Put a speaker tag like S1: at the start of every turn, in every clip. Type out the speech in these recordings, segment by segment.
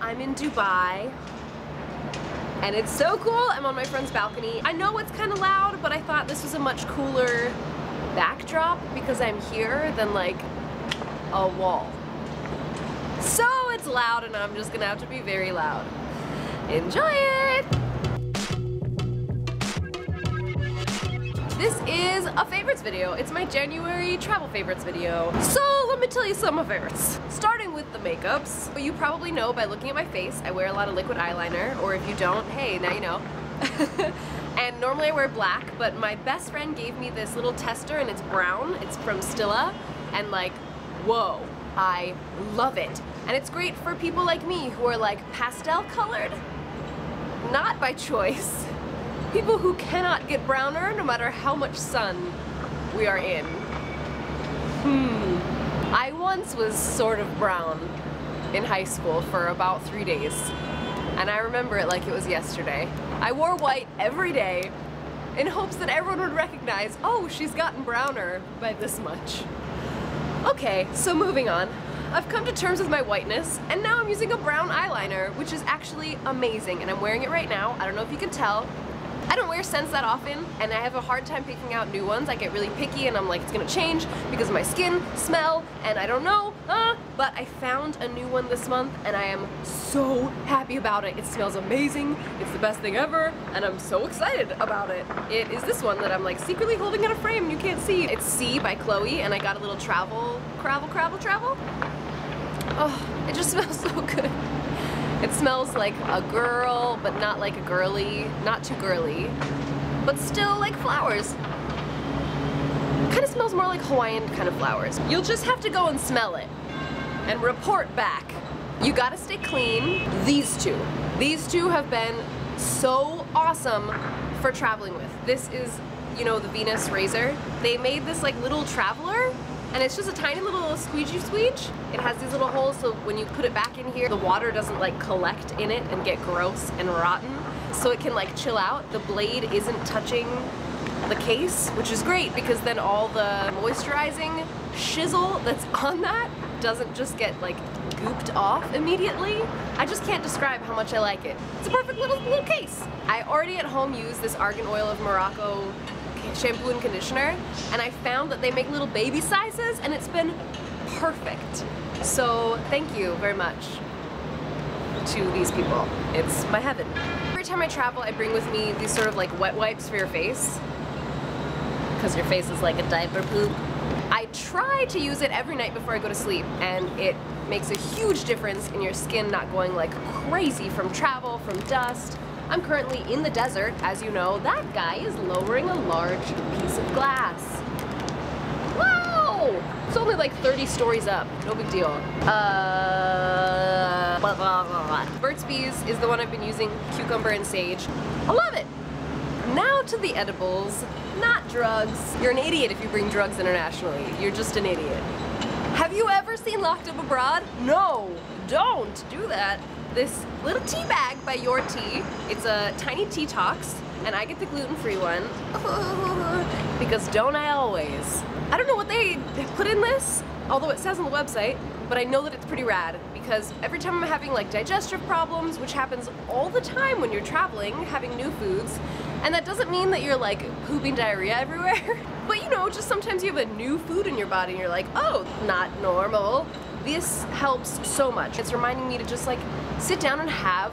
S1: I'm in Dubai, and it's so cool. I'm on my friend's balcony. I know it's kind of loud, but I thought this was a much cooler backdrop because I'm here than like a wall. So it's loud, and I'm just gonna have to be very loud. Enjoy it! This is a favorites video. It's my January travel favorites video. So let me tell you some of my favorites. Starting with the makeups. You probably know by looking at my face, I wear a lot of liquid eyeliner, or if you don't, hey, now you know. And normally I wear black, but my best friend gave me this little tester and it's brown. It's from Stila, and like, whoa, I love it. And it's great for people like me who are like pastel colored, not by choice. People who cannot get browner no matter how much sun we are in. I once was sort of brown in high school for about 3 days, and I remember it like it was yesterday. I wore white every day in hopes that everyone would recognize, oh, she's gotten browner by this much. Okay, so moving on. I've come to terms with my whiteness, and now I'm using a brown eyeliner, which is actually amazing, and I'm wearing it right now. I don't know if you can tell. I don't wear scents that often, and I have a hard time picking out new ones. I get really picky, and I'm like, it's gonna change because of my skin, smell, and I don't know, but I found a new one this month, and I am so happy about it. It smells amazing, it's the best thing ever, and I'm so excited about it. It is this one that I'm like secretly holding in a frame and you can't see. It's C by Chloe, and I got a little travel. Oh, it just smells so good. It smells like a girl, but not like a girly, not too girly, but still like flowers. Kind of smells more like Hawaiian kind of flowers. You'll just have to go and smell it and report back. You gotta stay clean. These two have been so awesome for traveling with. This is, you know, the Venus razor. They made this like little traveler, and it's just a tiny little squeegee squeege. It has these little holes, so when you put it back in here, the water doesn't like collect in it and get gross and rotten, so it can like chill out. The blade isn't touching the case, which is great because then all the moisturizing shizzle that's on that doesn't just get like gooped off immediately. I just can't describe how much I like it. It's a perfect little case. I already at home use this Argan Oil of Morocco shampoo and conditioner, and I found that they make little baby sizes, and it's been perfect. So thank you very much to these people. It's my heaven. Every time I travel, I bring with me these sort of like wet wipes for your face, because your face is like a diaper poop. I try to use it every night before I go to sleep, and it makes a huge difference in your skin not going like crazy from travel, from dust. I'm currently in the desert, as you know. That guy is lowering a large piece of glass. Wow! It's only like 30 stories up, no big deal. Burt's Bees is the one I've been using, cucumber and sage. I love it! Now to the edibles, not drugs. You're an idiot if you bring drugs internationally. You're just an idiot. Have you ever seen Locked Up Abroad? No, don't do that. This little tea bag by Your Tea. It's a tiny tea tox, and I get the gluten-free one because don't I always? I don't know what they put in this, although it says on the website, but I know that it's pretty rad because every time I'm having like digestive problems, which happens all the time when you're traveling, having new foods, and that doesn't mean that you're like pooping diarrhea everywhere, but you know, just sometimes you have a new food in your body and you're like, oh, not normal. This helps so much. It's reminding me to just like sit down and have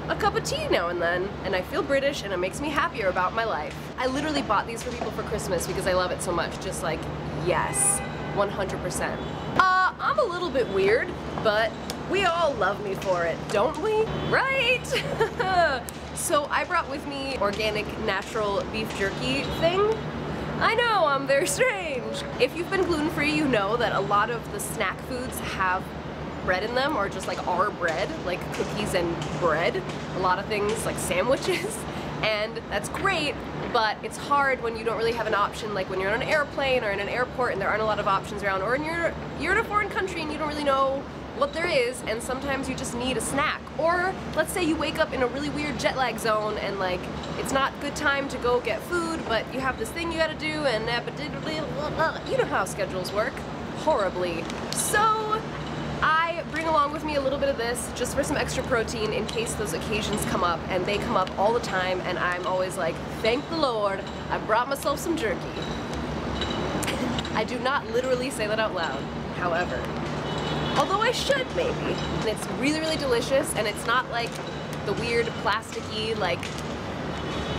S1: a cup of tea now and then, and I feel British and it makes me happier about my life. I literally bought these for people for Christmas because I love it so much. Just like, yes, 100%. I'm a little bit weird, but we all love me for it, don't we? Right? So I brought with me organic natural beef jerky thing. I know, I'm very strange. If you've been gluten-free, you know that a lot of the snack foods have bread in them, or just like our bread, like cookies and bread. A lot of things like sandwiches, and that's great, but it's hard when you don't really have an option, like when you're on an airplane or in an airport and there aren't a lot of options around, or you're in a foreign country and you don't really know what there is, and sometimes you just need a snack. Or let's say you wake up in a really weird jet lag zone and like it's not good time to go get food, but you have this thing you gotta do, and you know how schedules work horribly. So I bring along with me a little bit of this just for some extra protein in case those occasions come up, and they come up all the time, and I'm always like, thank the Lord, I brought myself some jerky. I do not literally say that out loud, however. Although I should, maybe. And it's really, really delicious, and it's not like the weird plasticky, like,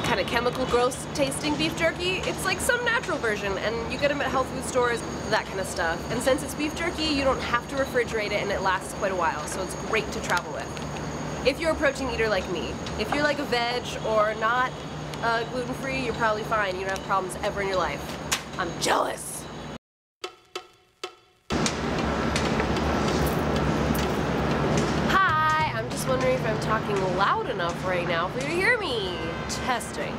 S1: kind of chemical gross tasting beef jerky. It's like some natural version, and you get them at health food stores, that kind of stuff. And since it's beef jerky, you don't have to refrigerate it, and it lasts quite a while, so it's great to travel with. If you're a protein eater like me. If you're like a veg or not gluten-free, you're probably fine. You don't have problems ever in your life. I'm jealous. Wondering if I'm talking loud enough right now for you to hear me. Testing.